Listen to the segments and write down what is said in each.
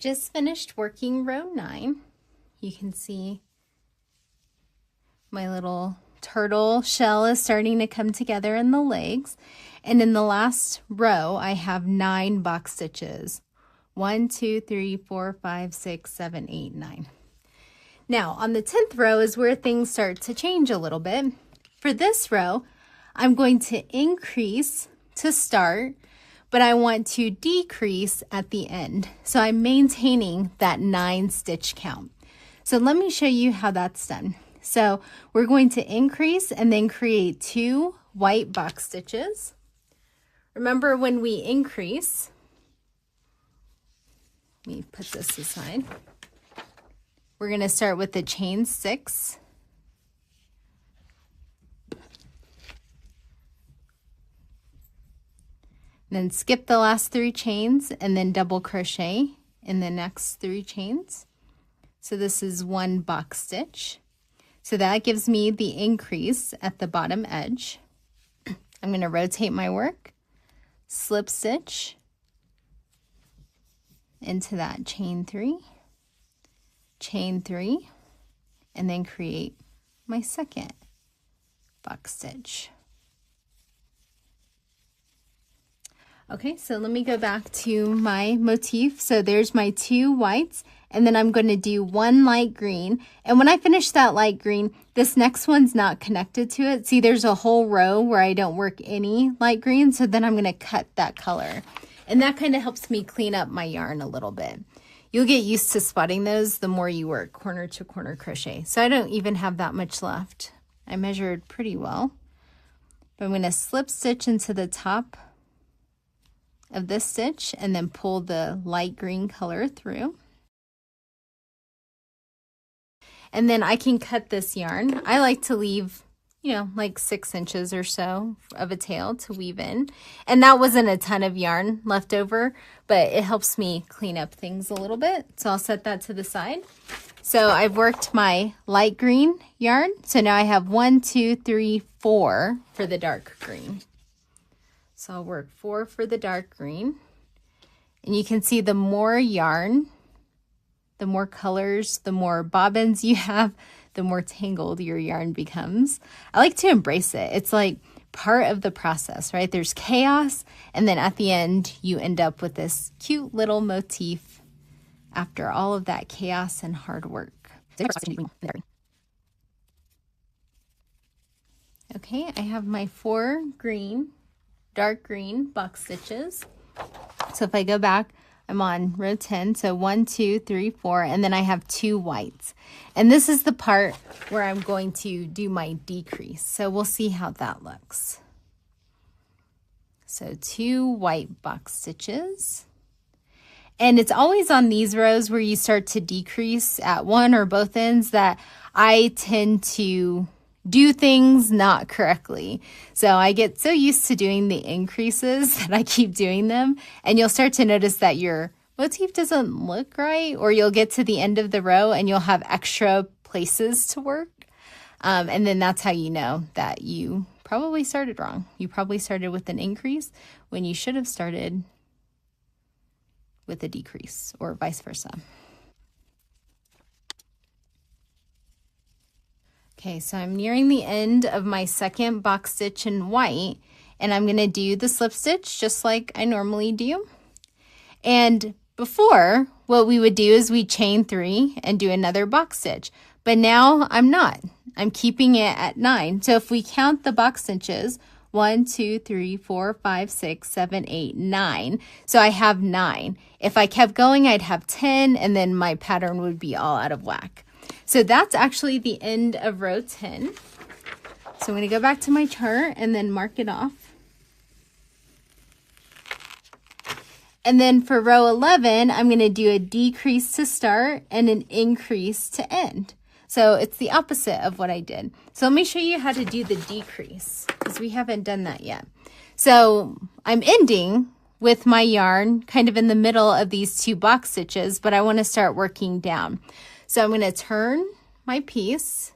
just finished working row 9. You can see my little turtle shell is starting to come together in the legs. And in the last row, I have 9 box stitches. 1, 2, 3, 4, 5, 6, 7, 8, 9. Now, on the 10th row is where things start to change a little bit. For this row, I'm going to increase to start, but I want to decrease at the end. So I'm maintaining that 9 stitch count. So let me show you how that's done. So we're going to increase and then create 2 white box stitches. Remember, when we increase, let me put this aside. We're going to start with the chain 6. Then skip the last 3 chains and then double crochet in the next 3 chains. So this is 1 box stitch. So that gives me the increase at the bottom edge. I'm going to rotate my work, slip stitch into that chain 3, and then create my second box stitch. Okay, so let me go back to my motif. So there's my 2 whites, and then I'm going to do 1 light green. And when I finish that light green, this next one's not connected to it. See, there's a whole row where I don't work any light green, so then I'm going to cut that color. And that kind of helps me clean up my yarn a little bit. You'll get used to spotting those the more you work corner to corner crochet. So I don't even have that much left. I measured pretty well. But I'm going to slip stitch into the top of this stitch and then pull the light green color through. And then I can cut this yarn. I like to leave, like 6 inches or so of a tail to weave in. And that wasn't a ton of yarn left over, but it helps me clean up things a little bit. So I'll set that to the side. So I've worked my light green yarn. So now I have 1, 2, 3, 4 for the dark green. So I'll work 4 for the dark green. And you can see the more yarn, the more colors, the more bobbins you have, the more tangled your yarn becomes. I like to embrace it. It's like part of the process, right? There's chaos, and then at the end, you end up with this cute little motif after all of that chaos and hard work. Okay, I have my 4 dark green box stitches. So if I go back, I'm on row 10, so 1, 2, 3, 4, and then I have 2 whites. And this is the part where I'm going to do my decrease. So we'll see how that looks. So 2 white box stitches. And it's always on these rows where you start to decrease at one or both ends that I tend to do things not correctly. So I get so used to doing the increases that I keep doing them, and you'll start to notice that your motif doesn't look right, or you'll get to the end of the row and you'll have extra places to work. And then that's how you know that you probably started wrong. You probably started with an increase when you should have started with a decrease, or vice versa. Okay, so I'm nearing the end of my second box stitch in white, and I'm going to do the slip stitch just like I normally do. And before, what we would do is we chain 3 and do another box stitch. But now I'm not. I'm keeping it at 9. So if we count the box stitches, 1, 2, 3, 4, 5, 6, 7, 8, 9. So I have 9. If I kept going, I'd have 10, and then my pattern would be all out of whack. So that's actually the end of row 10. So I'm going to go back to my chart and then mark it off. And then for row 11, I'm going to do a decrease to start and an increase to end. So it's the opposite of what I did. So let me show you how to do the decrease, because we haven't done that yet. So I'm ending with my yarn kind of in the middle of these 2 box stitches, but I want to start working down. So I'm going to turn my piece,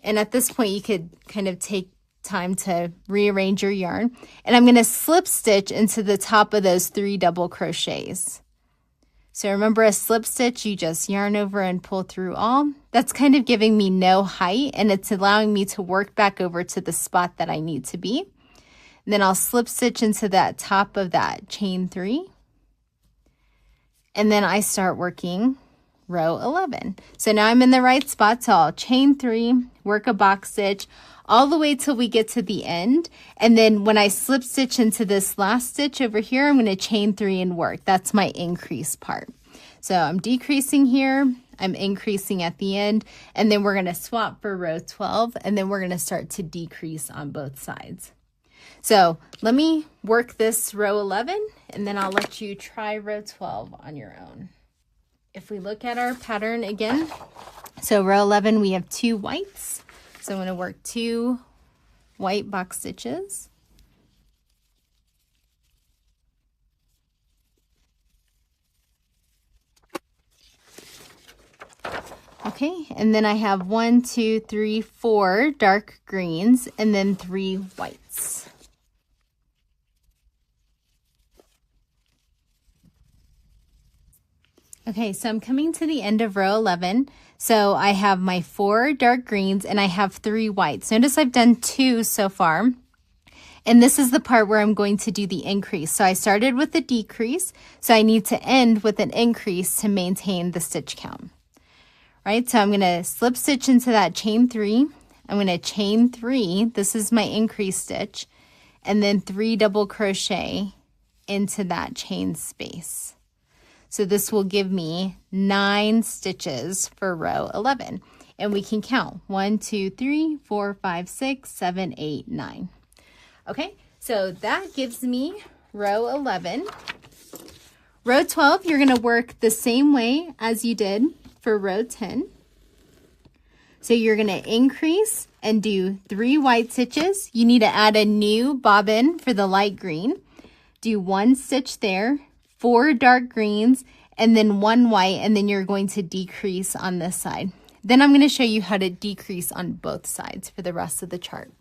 and at this point you could kind of take time to rearrange your yarn, and I'm going to slip stitch into the top of those 3 double crochets. So remember, a slip stitch, you just yarn over and pull through all. That's kind of giving me no height, and it's allowing me to work back over to the spot that I need to be. And then I'll slip stitch into that top of that chain 3. And then I start working row 11. So now I'm in the right spot, so I'll chain 3, work a box stitch, all the way till we get to the end. And then when I slip stitch into this last stitch over here, I'm going to chain 3 and work. That's my increase part. So I'm decreasing here, I'm increasing at the end, and then we're going to swap for row 12, and then we're going to start to decrease on both sides. So let me work this row 11, and then I'll let you try row 12 on your own. If we look at our pattern again, so row 11, we have 2 whites. So I'm going to work 2 white box stitches. Okay, and then I have 1, 2, 3, 4 dark greens, and then 3 whites. Okay, so I'm coming to the end of row 11. So I have my 4 dark greens and I have 3 whites. Notice I've done 2 so far. And this is the part where I'm going to do the increase. So I started with a decrease, so I need to end with an increase to maintain the stitch count. Right, so I'm going to slip stitch into that chain 3. I'm going to chain 3. This is my increase stitch. And then 3 double crochet into that chain space. So this will give me 9 stitches for row 11. And we can count 1, 2, 3, 4, 5, 6, 7, 8, 9. Okay, so that gives me row 11. Row 12, you're going to work the same way as you did for row 10. So you're going to increase and do 3 white stitches. You need to add a new bobbin for the light green. Do 1 stitch there, 4 dark greens, and then 1 white, and then you're going to decrease on this side. Then I'm going to show you how to decrease on both sides for the rest of the chart.